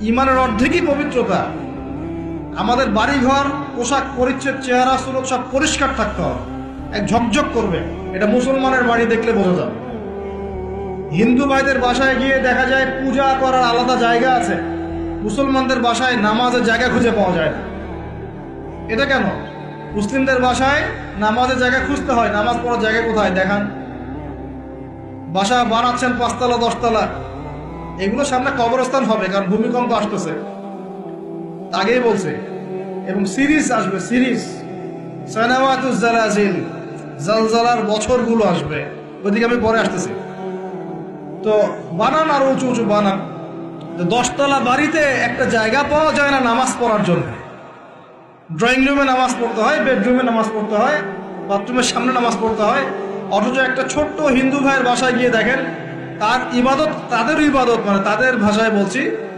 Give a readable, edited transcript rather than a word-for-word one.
ইমানের অর্ধেকই পবিত্রতা। আমাদের বাড়িঘর, পোশাক পরিচ্ছদ, চেহারা সুরত সব পরিষ্কার থাকতে হবে, এক ঝকঝক করবে। এটা মুসলমানের বাড়ি দেখলে বোঝা যাবে। হিন্দু ভাইদের বাসায় গিয়ে দেখা যায় পূজা করার আলাদা জায়গা আছে, মুসলমানদের বাসায় নামাজের জায়গা খুঁজে পাওয়া যায় না। এটা কেন? মুসলিমদের বাসায় নামাজের জায়গা খুঁজতে হয়, নামাজ পড়ার জায়গা কোথায় দেখান। বাসা বানাচ্ছেন 5 তলা 10 তলা, এগুলো সামনে কবরস্থান হবে, কারণ ভূমিকম্প আসতেছে, আগেই বলছে। এবং সিরিজ আসবে, সিরিজ সানাওয়াতুজ জালাজিল, জালজালার বছরগুলো আসবে, ওইদিকে আমি পরে আসতেছি। তো বানান আর উঁচু উঁচু বানান। 10 তলা বাড়িতে একটা জায়গা পাওয়া যায় না নামাজ পড়ার জন্য। ড্রয়িং রুমে নামাজ পড়তে হয়, বেডরুমে নামাজ পড়তে হয়, বাথরুমের সামনে নামাজ পড়তে হয়। অথচ একটা ছোট্ট হিন্দু ভাইয়ের বাসায় গিয়ে দেখেন, তার ইবাদত, তাদের ইবাদত মানে তাদের ভাষায় বলছি,